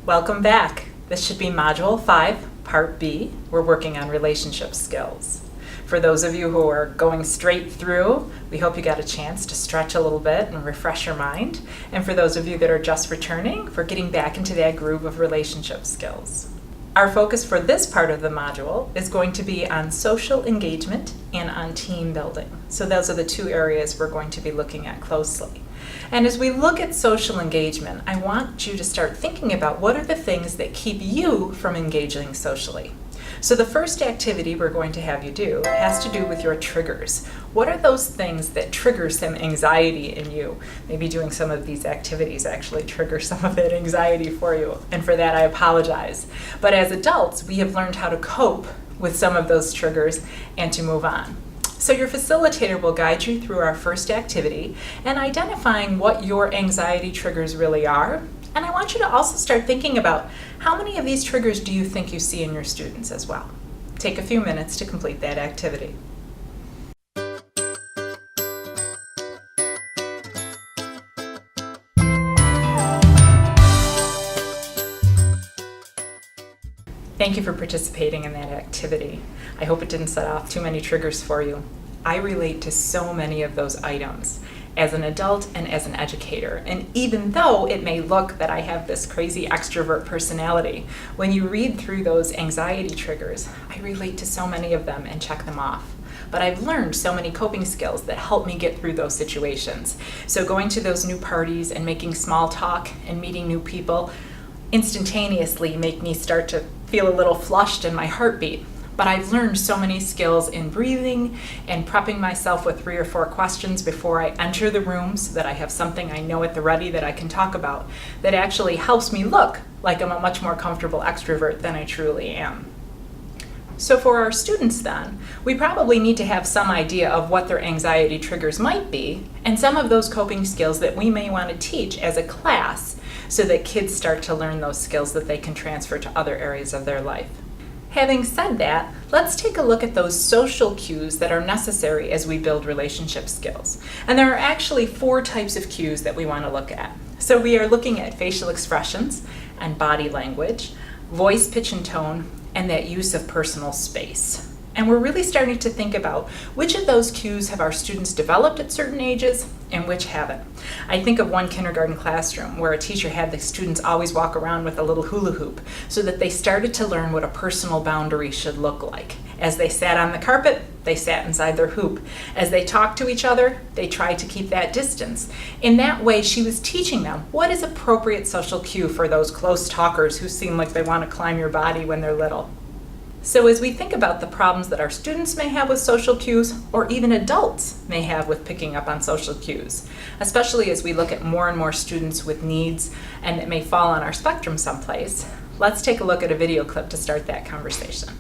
Welcome back. This should be Module 5, Part B. We're working on relationship skills. For those of you who are going straight through, we hope you got a chance to stretch a little bit and refresh your mind. And for those of you that are just returning, for getting back into that groove of relationship skills. Our focus for this part of the module is going to be on social engagement and on team building. So those are the two areas we're going to be looking at closely. And as we look at social engagement, I want you to start thinking about what are the things that keep you from engaging socially. So the first activity we're going to have you do has to do with your triggers. What are those things that trigger some anxiety in you? Maybe doing some of these activities actually trigger some of that anxiety for you. And for that, I apologize. But as adults, we have learned how to cope with some of those triggers and to move on. So your facilitator will guide you through our first activity and identifying what your anxiety triggers really are. And I want you to also start thinking about how many of these triggers do you think you see in your students as well. Take a few minutes to complete that activity. Thank you for participating in that activity. I hope it didn't set off too many triggers for you. I relate to so many of those items as an adult and as an educator. And even though it may look that I have this crazy extrovert personality, when you read through those anxiety triggers, I relate to so many of them and check them off. But I've learned so many coping skills that help me get through those situations. So going to those new parties and making small talk and meeting new people instantaneously make me start to feel a little flushed in my heartbeat. But I've learned so many skills in breathing and prepping myself with 3 or 4 questions before I enter the room so that I have something I know at the ready that I can talk about that actually helps me look like I'm a much more comfortable extrovert than I truly am. So for our students then, we probably need to have some idea of what their anxiety triggers might be and some of those coping skills that we may want to teach as a class so that kids start to learn those skills that they can transfer to other areas of their life. Having said that, let's take a look at those social cues that are necessary as we build relationship skills. And there are actually 4 types of cues that we want to look at. So we are looking at facial expressions and body language, voice, pitch, and tone, and that use of personal space. And we're really starting to think about which of those cues have our students developed at certain ages and which haven't. I think of one kindergarten classroom where a teacher had the students always walk around with a little hula hoop so that they started to learn what a personal boundary should look like. As they sat on the carpet, they sat inside their hoop. As they talked to each other, they tried to keep that distance. In that way, she was teaching them what is appropriate social cue for those close talkers who seem like they want to climb your body when they're little. So as we think about the problems that our students may have with social cues, or even adults may have with picking up on social cues, especially as we look at more and more students with needs and that may fall on our spectrum someplace, let's take a look at a video clip to start that conversation.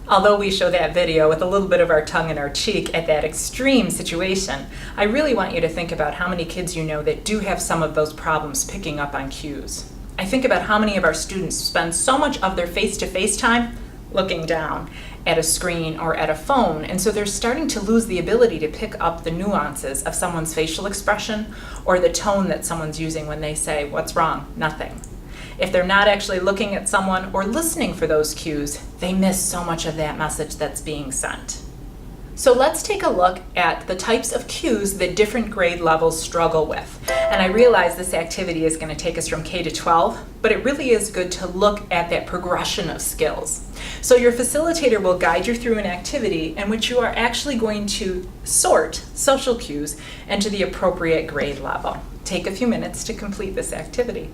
Although we show that video with a little bit of our tongue in our cheek at that extreme situation, I really want you to think about how many kids you know that do have some of those problems picking up on cues. I think about how many of our students spend so much of their face-to-face time looking down at a screen or at a phone, and so they're starting to lose the ability to pick up the nuances of someone's facial expression or the tone that someone's using when they say, "What's wrong?" "Nothing." If they're not actually looking at someone or listening for those cues, they miss so much of that message that's being sent. So let's take a look at the types of cues that different grade levels struggle with. And I realize this activity is going to take us from K to 12, but it really is good to look at that progression of skills. So your facilitator will guide you through an activity in which you are actually going to sort social cues into the appropriate grade level. Take a few minutes to complete this activity.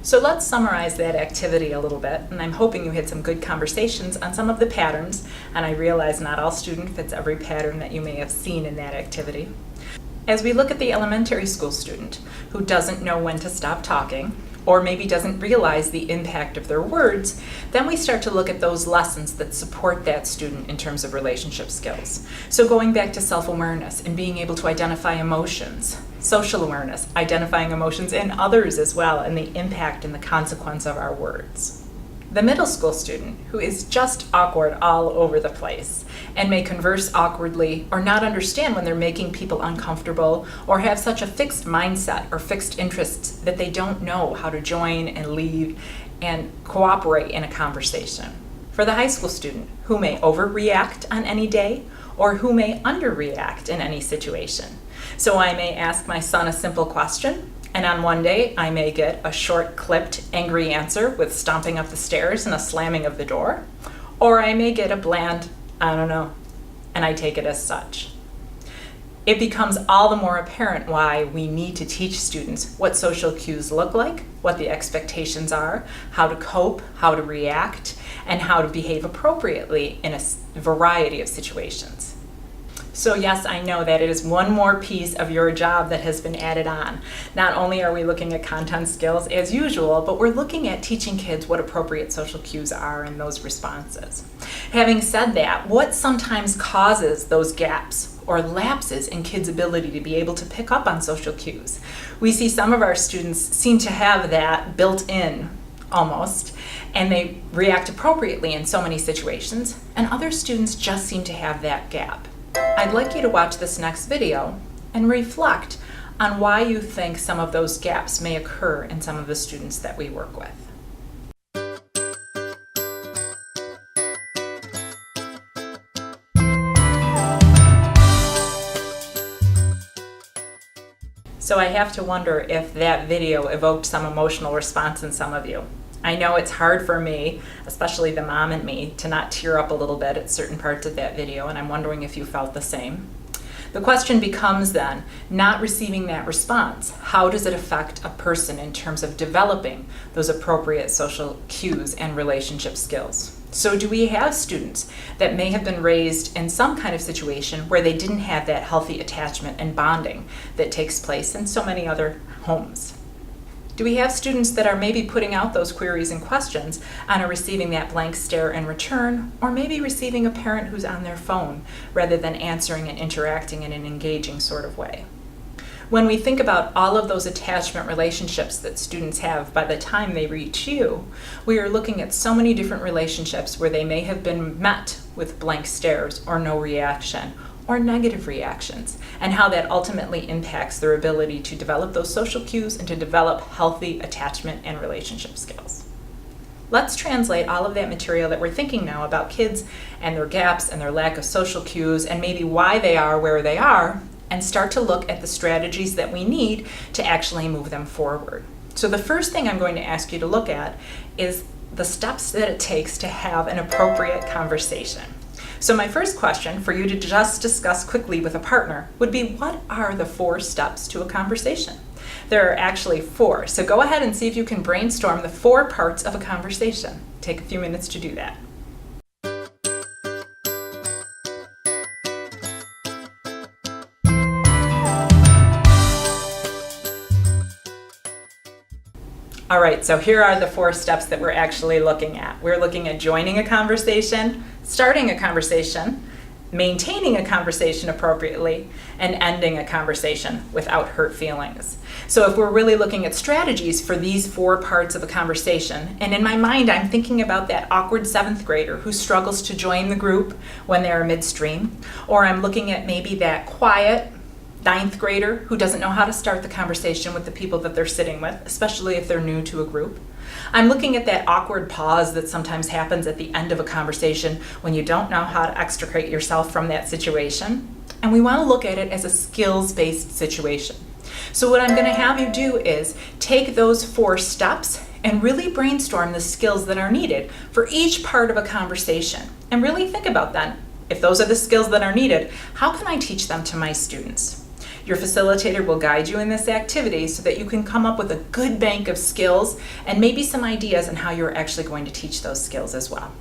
So let's summarize that activity a little bit, and I'm hoping you had some good conversations on some of the patterns, and I realize not all student fits every pattern that you may have seen in that activity. As we look at the elementary school student who doesn't know when to stop talking, or maybe doesn't realize the impact of their words, then we start to look at those lessons that support that student in terms of relationship skills. So going back to self-awareness and being able to identify emotions, social awareness, identifying emotions in others as well, and the impact and the consequence of our words. The middle school student who is just awkward all over the place and may converse awkwardly or not understand when they're making people uncomfortable or have such a fixed mindset or fixed interests that they don't know how to join and lead and cooperate in a conversation. For the high school student who may overreact on any day or who may underreact in any situation. So I may ask my son a simple question, and on one day, I may get a short, clipped, angry answer with stomping up the stairs and a slamming of the door. Or I may get a bland, I don't know, and I take it as such. It becomes all the more apparent why we need to teach students what social cues look like, what the expectations are, how to cope, how to react, and how to behave appropriately in a variety of situations. So yes, I know that it is one more piece of your job that has been added on. Not only are we looking at content skills as usual, but we're looking at teaching kids what appropriate social cues are and those responses. Having said that, what sometimes causes those gaps or lapses in kids' ability to be able to pick up on social cues? We see some of our students seem to have that built in almost, and they react appropriately in so many situations, and other students just seem to have that gap. I'd like you to watch this next video and reflect on why you think some of those gaps may occur in some of the students that we work with. So I have to wonder if that video evoked some emotional response in some of you. I know it's hard for me, especially the mom in me, to not tear up a little bit at certain parts of that video, and I'm wondering if you felt the same. The question becomes then, not receiving that response, how does it affect a person in terms of developing those appropriate social cues and relationship skills? So do we have students that may have been raised in some kind of situation where they didn't have that healthy attachment and bonding that takes place in so many other homes? Do we have students that are maybe putting out those queries and questions and are receiving that blank stare in return, or maybe receiving a parent who's on their phone rather than answering and interacting in an engaging sort of way? When we think about all of those attachment relationships that students have by the time they reach you, we are looking at so many different relationships where they may have been met with blank stares or no reaction, or negative reactions, and how that ultimately impacts their ability to develop those social cues and to develop healthy attachment and relationship skills. Let's translate all of that material that we're thinking now about kids and their gaps and their lack of social cues and maybe why they are where they are, and start to look at the strategies that we need to actually move them forward. So the first thing I'm going to ask you to look at is the steps that it takes to have an appropriate conversation. So my first question for you to just discuss quickly with a partner would be, what are the 4 steps to a conversation? There are actually 4, so go ahead and see if you can brainstorm the 4 parts of a conversation. Take a few minutes to do that. All right, so here are the 4 steps that we're actually looking at. We're looking at joining a conversation, starting a conversation, maintaining a conversation appropriately, and ending a conversation without hurt feelings. So if we're really looking at strategies for these 4 parts of a conversation, and in my mind I'm thinking about that awkward 7th grader who struggles to join the group when they're midstream, or I'm looking at maybe that quiet 9th grader who doesn't know how to start the conversation with the people that they're sitting with, especially if they're new to a group. I'm looking at that awkward pause that sometimes happens at the end of a conversation when you don't know how to extricate yourself from that situation. And we want to look at it as a skills-based situation. So what I'm going to have you do is take those 4 steps and really brainstorm the skills that are needed for each part of a conversation. And really think about that. If those are the skills that are needed, how can I teach them to my students? Your facilitator will guide you in this activity so that you can come up with a good bank of skills and maybe some ideas on how you're actually going to teach those skills as well.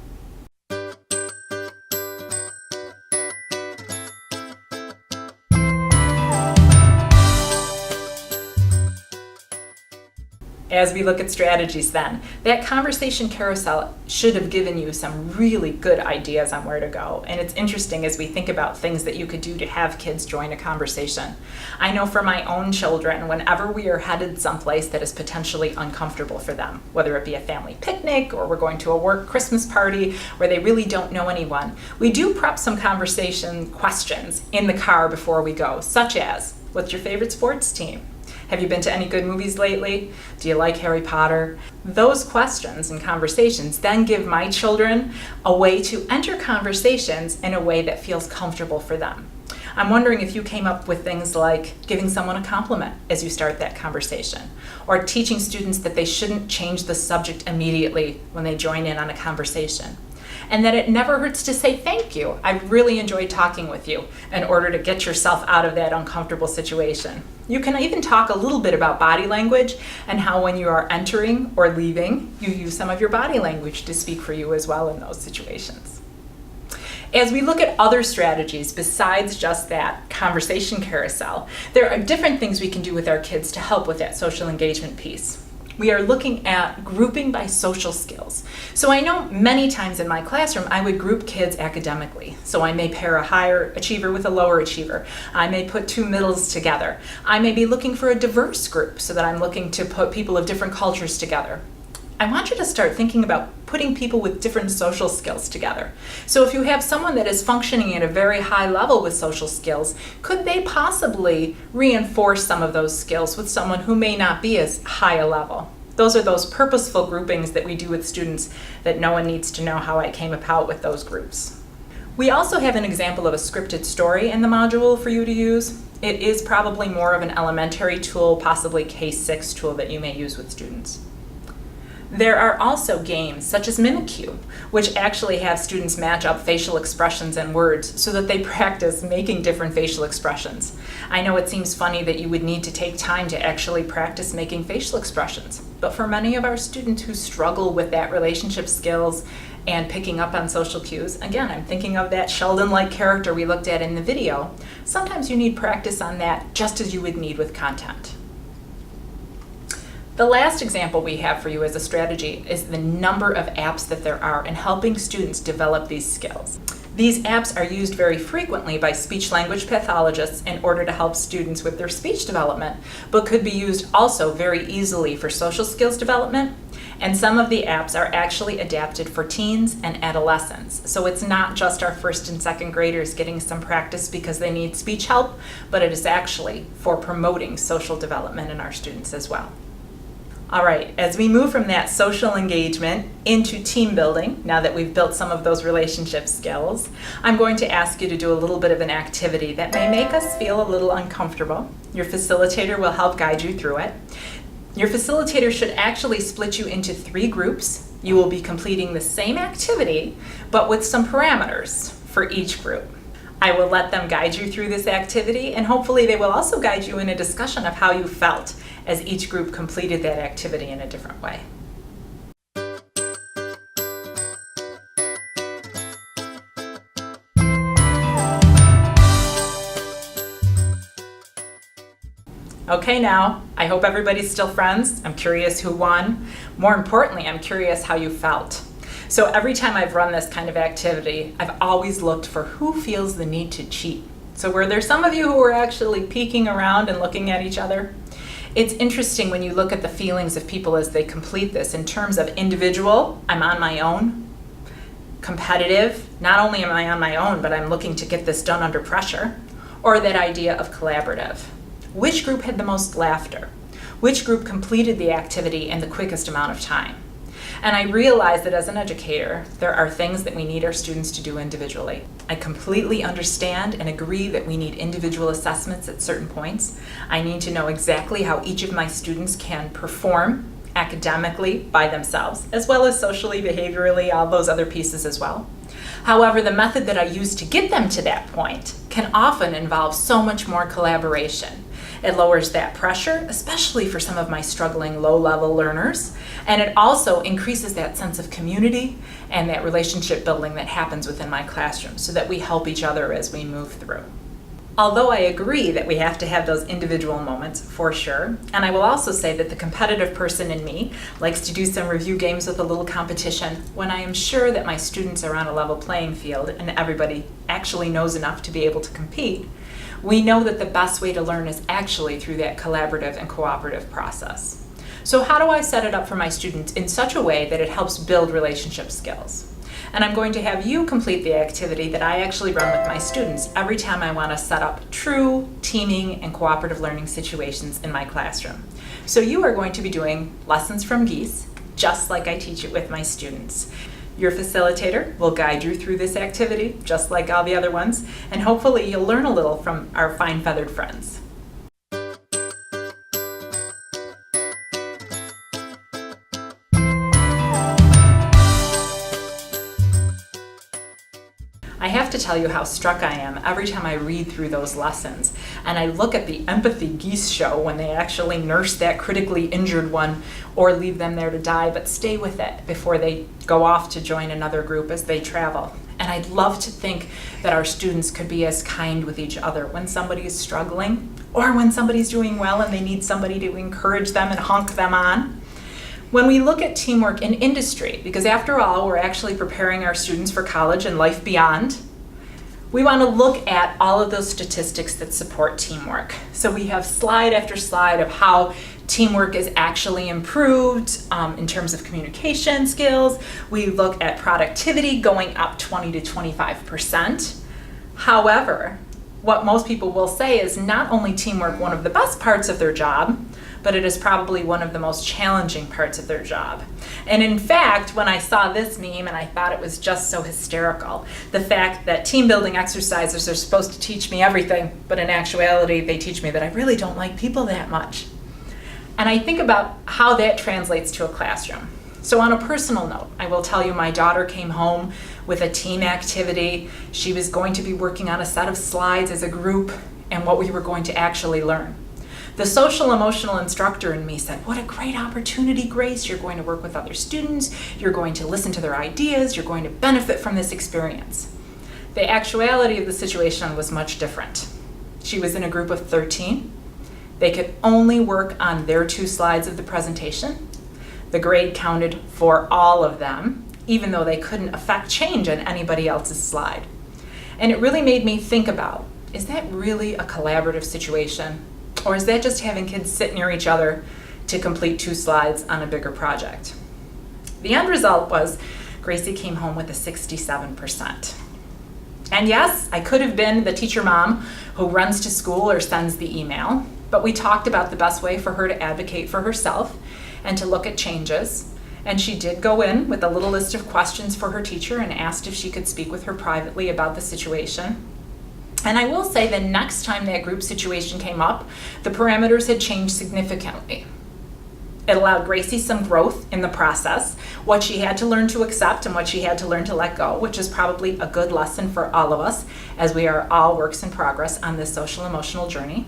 As we look at strategies then, that conversation carousel should have given you some really good ideas on where to go. And it's interesting as we think about things that you could do to have kids join a conversation. I know for my own children, whenever we are headed someplace that is potentially uncomfortable for them, whether it be a family picnic or we're going to a work Christmas party where they really don't know anyone, we do prep some conversation questions in the car before we go, such as, what's your favorite sports team? Have you been to any good movies lately? Do you like Harry Potter? Those questions and conversations then give my children a way to enter conversations in a way that feels comfortable for them. I'm wondering if you came up with things like giving someone a compliment as you start that conversation, or teaching students that they shouldn't change the subject immediately when they join in on a conversation. And that it never hurts to say thank you. I really enjoyed talking with you in order to get yourself out of that uncomfortable situation. You can even talk a little bit about body language and how when you are entering or leaving, you use some of your body language to speak for you as well in those situations. As we look at other strategies besides just that conversation carousel, there are different things we can do with our kids to help with that social engagement piece. We are looking at grouping by social skills. So I know many times in my classroom I would group kids academically. So I may pair a higher achiever with a lower achiever. I may put two middles together. I may be looking for a diverse group so that I'm looking to put people of different cultures together. I want you to start thinking about putting people with different social skills together. So if you have someone that is functioning at a very high level with social skills, could they possibly reinforce some of those skills with someone who may not be as high a level? Those are those purposeful groupings that we do with students that no one needs to know how I came about with those groups. We also have an example of a scripted story in the module for you to use. It is probably more of an elementary tool, possibly K-6 tool that you may use with students. There are also games such as Mimikyu, which actually have students match up facial expressions and words so that they practice making different facial expressions. I know it seems funny that you would need to take time to actually practice making facial expressions, but for many of our students who struggle with that relationship skills and picking up on social cues, again, I'm thinking of that Sheldon-like character we looked at in the video, sometimes you need practice on that just as you would need with content. The last example we have for you as a strategy is the number of apps that there are in helping students develop these skills. These apps are used very frequently by speech-language pathologists in order to help students with their speech development, but could be used also very easily for social skills development. And some of the apps are actually adapted for teens and adolescents. So it's not just our first and second graders getting some practice because they need speech help, but it is actually for promoting social development in our students as well. All right, as we move from that social engagement into team building, now that we've built some of those relationship skills, I'm going to ask you to do a little bit of an activity that may make us feel a little uncomfortable. Your facilitator will help guide you through it. Your facilitator should actually split you into 3 groups. You will be completing the same activity, but with some parameters for each group. I will let them guide you through this activity, and hopefully they will also guide you in a discussion of how you felt as each group completed that activity in a different way. Okay, now, I hope everybody's still friends. I'm curious who won. More importantly, I'm curious how you felt. So every time I've run this kind of activity, I've always looked for who feels the need to cheat. So were there some of you who were actually peeking around and looking at each other? It's interesting when you look at the feelings of people as they complete this in terms of individual, I'm on my own, competitive, not only am I on my own, but I'm looking to get this done under pressure, or that idea of collaborative. Which group had the most laughter? Which group completed the activity in the quickest amount of time? And I realize that as an educator, there are things that we need our students to do individually. I completely understand and agree that we need individual assessments at certain points. I need to know exactly how each of my students can perform academically by themselves, as well as socially, behaviorally, all those other pieces as well. However, the method that I use to get them to that point can often involve so much more collaboration. It lowers that pressure, especially for some of my struggling low-level learners, and it also increases that sense of community and that relationship building that happens within my classroom so that we help each other as we move through. Although I agree that we have to have those individual moments for sure, and I will also say that the competitive person in me likes to do some review games with a little competition when I am sure that my students are on a level playing field and everybody actually knows enough to be able to compete. We know that the best way to learn is actually through that collaborative and cooperative process. So how do I set it up for my students in such a way that it helps build relationship skills? And I'm going to have you complete the activity that I actually run with my students every time I want to set up true teaming and cooperative learning situations in my classroom. So you are going to be doing lessons from geese, just like I teach it with my students. Your facilitator will guide you through this activity, just like all the other ones, and hopefully you'll learn a little from our fine-feathered friends. I have to tell you how struck I am every time I read through those lessons and I look at the empathy geese show when they actually nurse that critically injured one or leave them there to die, but stay with it before they go off to join another group as they travel. And I'd love to think that our students could be as kind with each other when somebody is struggling or when somebody's doing well and they need somebody to encourage them and honk them on. When we look at teamwork in industry, because after all, we're actually preparing our students for college and life beyond, we want to look at all of those statistics that support teamwork. So we have slide after slide of how teamwork is actually improved in terms of communication skills. We look at productivity going up 20 to 25%. However, what most people will say is not only teamwork one of the best parts of their job, but it is probably one of the most challenging parts of their job. And in fact, when I saw this meme, and I thought it was just so hysterical, the fact that team building exercises are supposed to teach me everything, but in actuality, they teach me that I really don't like people that much. And I think about how that translates to a classroom. So on a personal note, I will tell you my daughter came home with a team activity. She was going to be working on a set of slides as a group and what we were going to actually learn. The social emotional instructor in me said, what a great opportunity, Grace. You're going to work with other students. You're going to listen to their ideas. You're going to benefit from this experience. The actuality of the situation was much different. She was in a group of 13. They could only work on their 2 slides of the presentation. The grade counted for all of them, even though they couldn't affect change on anybody else's slide. And it really made me think about, is that really a collaborative situation? Or is that just having kids sit near each other to complete 2 slides on a bigger project? The end result was Gracie came home with a 67%. And yes, I could have been the teacher mom who runs to school or sends the email, but we talked about the best way for her to advocate for herself and to look at changes. And she did go in with a little list of questions for her teacher and asked if she could speak with her privately about the situation. And I will say the next time that group situation came up, the parameters had changed significantly. It allowed Gracie some growth in the process, what she had to learn to accept and what she had to learn to let go, which is probably a good lesson for all of us as we are all works in progress on this social emotional journey.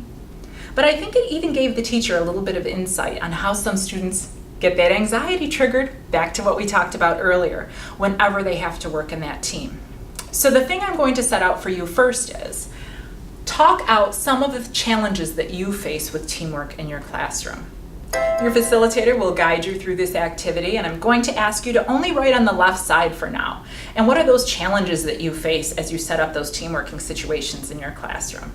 But I think it even gave the teacher a little bit of insight on how some students get that anxiety triggered, back to what we talked about earlier, whenever they have to work in that team. So the thing I'm going to set out for you first is talk out some of the challenges that you face with teamwork in your classroom. Your facilitator will guide you through this activity, and I'm going to ask you to only write on the left side for now. And what are those challenges that you face as you set up those teamworking situations in your classroom?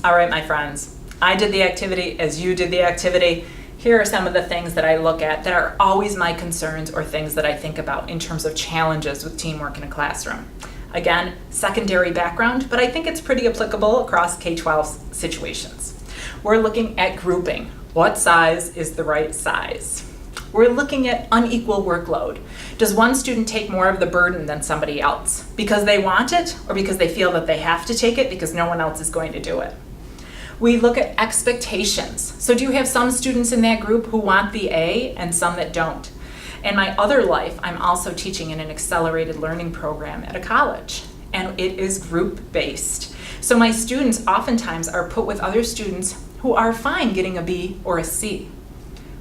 All right, my friends, I did the activity as you did the activity. Here are some of the things that I look at that are always my concerns or things that I think about in terms of challenges with teamwork in a classroom. Again, secondary background, but I think it's pretty applicable across K-12 situations. We're looking at grouping. What size is the right size? We're looking at unequal workload. Does one student take more of the burden than somebody else because they want it or because they feel that they have to take it because no one else is going to do it? We look at expectations. So do you have some students in that group who want the A and some that don't? In my other life, I'm also teaching in an accelerated learning program at a college, and it is group-based. So my students oftentimes are put with other students who are fine getting a B or a C.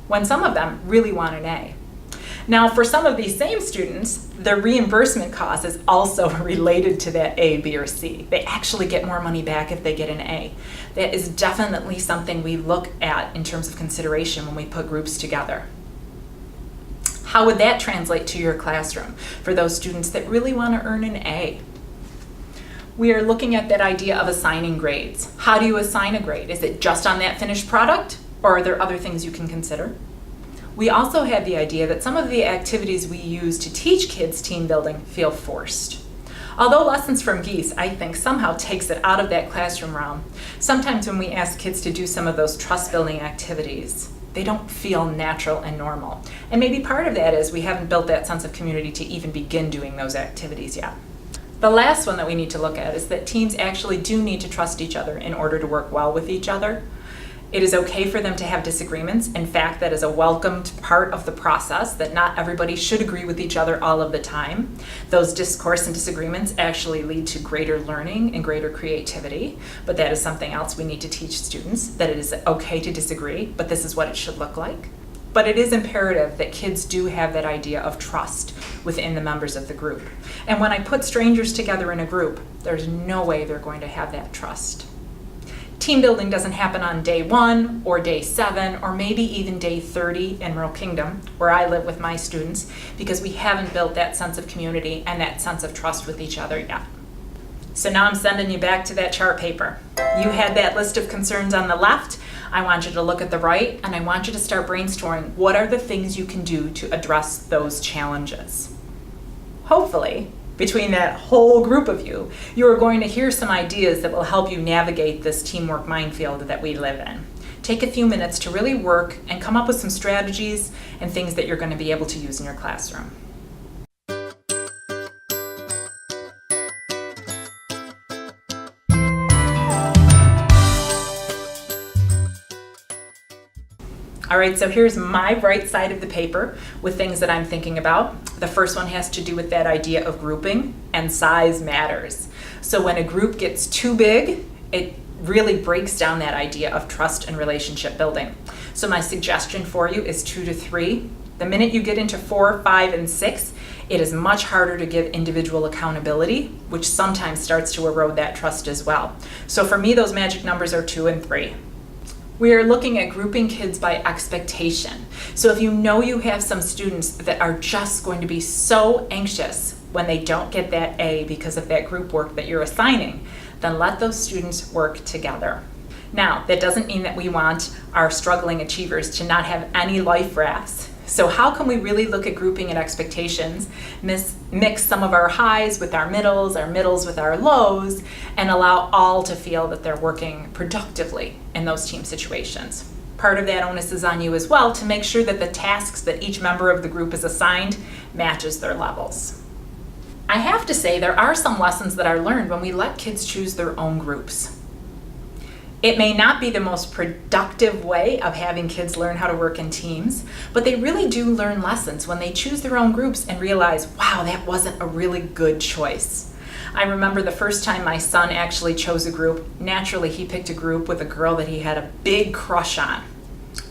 when some of them really want an A. Now, for some of these same students, the reimbursement cost is also related to that A, B, or C. They actually get more money back if they get an A. That is definitely something we look at in terms of consideration when we put groups together. How would that translate to your classroom for those students that really want to earn an A? We are looking at that idea of assigning grades. How do you assign a grade? Is it just on that finished product, or are there other things you can consider? We also have the idea that some of the activities we use to teach kids team building feel forced. Although Lessons from Geese, I think, somehow takes it out of that classroom realm, sometimes when we ask kids to do some of those trust-building activities, they don't feel natural and normal. And maybe part of that is we haven't built that sense of community to even begin doing those activities yet. The last one that we need to look at is that teams actually do need to trust each other in order to work well with each other. It is okay for them to have disagreements. In fact, that is a welcomed part of the process, that not everybody should agree with each other all of the time. Those discourse and disagreements actually lead to greater learning and greater creativity, but that is something else we need to teach students, that it is okay to disagree, but this is what it should look like. But it is imperative that kids do have that idea of trust within the members of the group. And when I put strangers together in a group, there's no way they're going to have that trust. Team building doesn't happen on day 1 or day 7 or maybe even day 30 in Rural Kingdom, where I live with my students, because we haven't built that sense of community and that sense of trust with each other yet. So now I'm sending you back to that chart paper. You had that list of concerns on the left. I want you to look at the right, and I want you to start brainstorming what are the things you can do to address those challenges. Hopefully, between that whole group of you, you are going to hear some ideas that will help you navigate this teamwork minefield that we live in. Take a few minutes to really work and come up with some strategies and things that you're going to be able to use in your classroom. All right, so here's my right side of the paper with things that I'm thinking about. The first one has to do with that idea of grouping, and size matters. So when a group gets too big, it really breaks down that idea of trust and relationship building. So my suggestion for you is 2 to 3. The minute you get into 4, 5, and 6, it is much harder to give individual accountability, which sometimes starts to erode that trust as well. So for me, those magic numbers are 2 and 3. We are looking at grouping kids by expectation. So if you know you have some students that are just going to be so anxious when they don't get that A because of that group work that you're assigning, then let those students work together. Now, that doesn't mean that we want our struggling achievers to not have any life rafts. So how can we really look at grouping and expectations, mix some of our highs with our middles with our lows, and allow all to feel that they're working productively in those team situations? Part of that onus is on you as well to make sure that the tasks that each member of the group is assigned matches their levels. I have to say there are some lessons that are learned when we let kids choose their own groups. It may not be the most productive way of having kids learn how to work in teams, but they really do learn lessons when they choose their own groups and realize, wow, that wasn't a really good choice. I remember the first time my son actually chose a group. Naturally, he picked a group with a girl that he had a big crush on.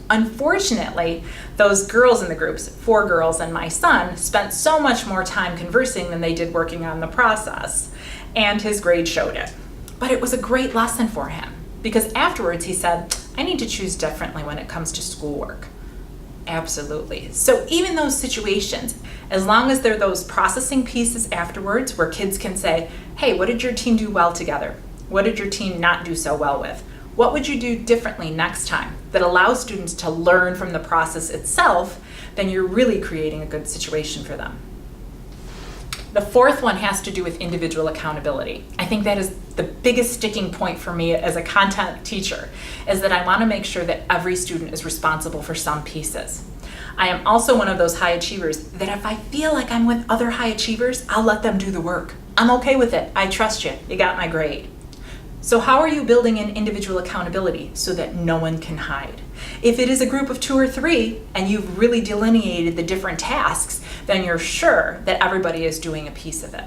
Unfortunately, those girls in the groups, 4 girls and my son, spent so much more time conversing than they did working on the process, and his grade showed it. But it was a great lesson for him, because afterwards he said, I need to choose differently when it comes to schoolwork. Absolutely. So even those situations, as long as they're those processing pieces afterwards where kids can say, hey, what did your team do well together? What did your team not do so well with? What would you do differently next time? That allows students to learn from the process itself, then you're really creating a good situation for them. The fourth one has to do with individual accountability. I think that is the biggest sticking point for me as a content teacher, is that I want to make sure that every student is responsible for some pieces. I am also one of those high achievers that if I feel like I'm with other high achievers, I'll let them do the work. I'm okay with it. I trust you. You got my grade. So how are you building in individual accountability so that no one can hide? If it is a group of 2 or 3 and you've really delineated the different tasks, then you're sure that everybody is doing a piece of it.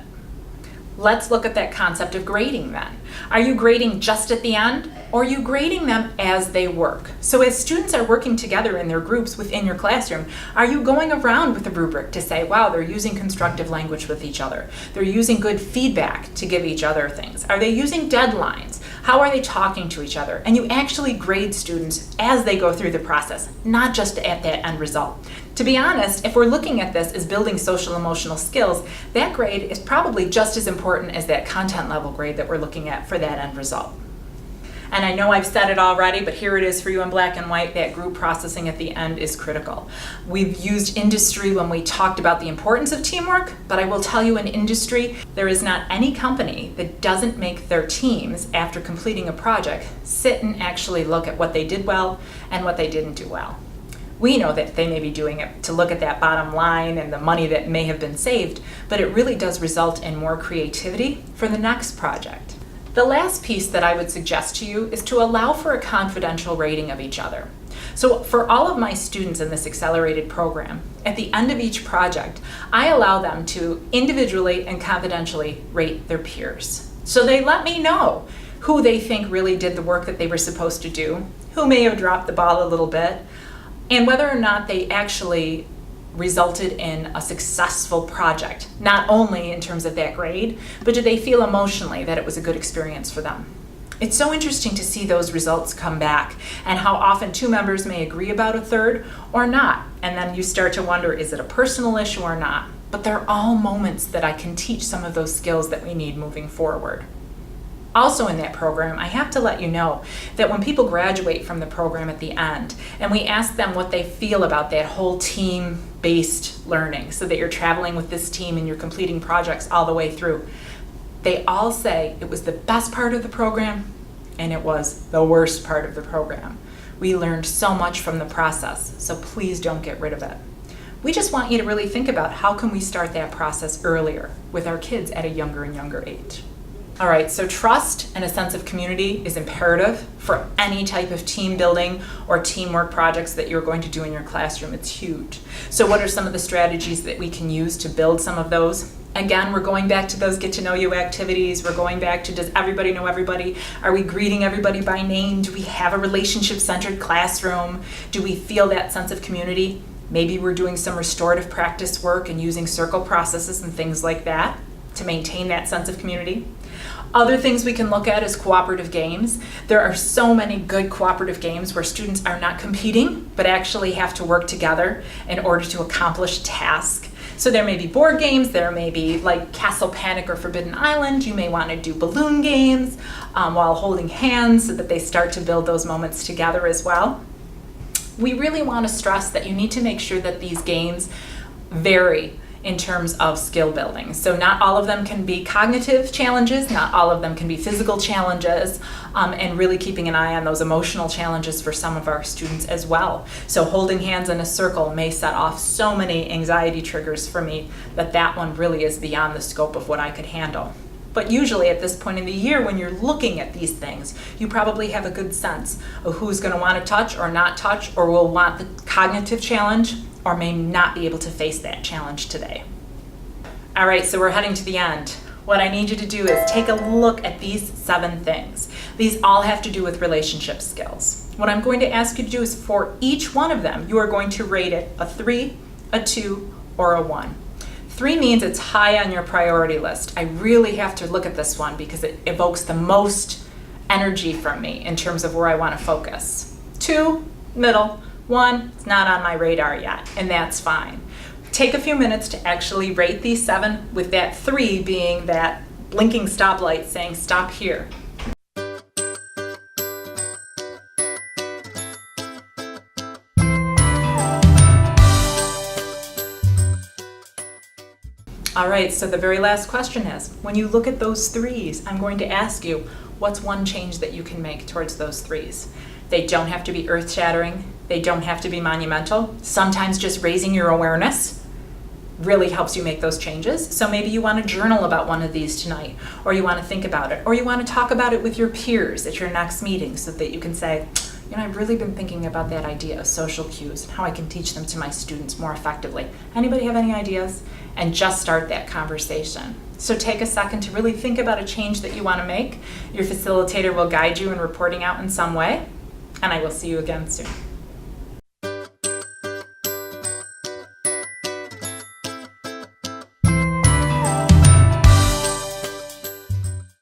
Let's look at that concept of grading then. Are you grading just at the end, or are you grading them as they work? So as students are working together in their groups within your classroom, are you going around with a rubric to say, wow, they're using constructive language with each other. They're using good feedback to give each other things. Are they using deadlines? How are they talking to each other? And you actually grade students as they go through the process, not just at that end result. To be honest, if we're looking at this as building social emotional skills, that grade is probably just as important as that content level grade that we're looking at for that end result. And I know I've said it already, but here it is for you in black and white, that group processing at the end is critical. We've used industry when we talked about the importance of teamwork, but I will tell you in industry, there is not any company that doesn't make their teams, after completing a project, sit and actually look at what they did well and what they didn't do well. We know that they may be doing it to look at that bottom line and the money that may have been saved, but it really does result in more creativity for the next project. The last piece that I would suggest to you is to allow for a confidential rating of each other. So for all of my students in this accelerated program, at the end of each project, I allow them to individually and confidentially rate their peers. So they let me know who they think really did the work that they were supposed to do, who may have dropped the ball a little bit, and whether or not they actually resulted in a successful project, not only in terms of that grade, but did they feel emotionally that it was a good experience for them. It's so interesting to see those results come back and how often two members may agree about a third or not. And then you start to wonder, is it a personal issue or not? But they're all moments that I can teach some of those skills that we need moving forward. Also in that program, I have to let you know that when people graduate from the program at the end and we ask them what they feel about that whole team-based learning, so that you're traveling with this team and you're completing projects all the way through, they all say it was the best part of the program and it was the worst part of the program. We learned so much from the process, so please don't get rid of it. We just want you to really think about how can we start that process earlier with our kids at a younger and younger age. All right, so trust and a sense of community is imperative for any type of team building or teamwork projects that you're going to do in your classroom. It's huge. So what are some of the strategies that we can use to build some of those? Again, we're going back to those get to know you activities. We're going back to, does everybody know everybody? Are we greeting everybody by name? Do we have a relationship-centered classroom? Do we feel that sense of community? Maybe we're doing some restorative practice work and using circle processes and things like that to maintain that sense of community. Other things we can look at is cooperative games. There are so many good cooperative games where students are not competing, but actually have to work together in order to accomplish a task. So there may be board games, there may be like Castle Panic or Forbidden Island. You may want to do balloon games while holding hands so that they start to build those moments together as well. We really want to stress that you need to make sure that these games vary in terms of skill building. So not all of them can be cognitive challenges, not all of them can be physical challenges, and really keeping an eye on those emotional challenges for some of our students as well. So holding hands in a circle may set off so many anxiety triggers for me that one really is beyond the scope of what I could handle. But usually at this point in the year, when you're looking at these things, you probably have a good sense of who's going to want to touch or not touch, or will want the cognitive challenge, or may not be able to face that challenge today. All right, so we're heading to the end. What I need you to do is take a look at these 7 things. These all have to do with relationship skills. What I'm going to ask you to do is for each one of them, you are going to rate it a 3, a 2, or a 1. 3 means it's high on your priority list. I really have to look at this one because it evokes the most energy from me in terms of where I want to focus. 2, middle. 1, it's not on my radar yet, and that's fine. Take a few minutes to actually rate these 7, with that 3 being that blinking stoplight saying stop here. All right, so the very last question is, when you look at those 3s, I'm going to ask you, what's one change that you can make towards those 3s? They don't have to be earth-shattering. They don't have to be monumental. Sometimes just raising your awareness really helps you make those changes. So maybe you want to journal about one of these tonight, or you want to think about it, or you want to talk about it with your peers at your next meeting so that you can say, you know, I've really been thinking about that idea of social cues and how I can teach them to my students more effectively. Anybody have any ideas? And just start that conversation. So take a second to really think about a change that you want to make. Your facilitator will guide you in reporting out in some way, and I will see you again soon.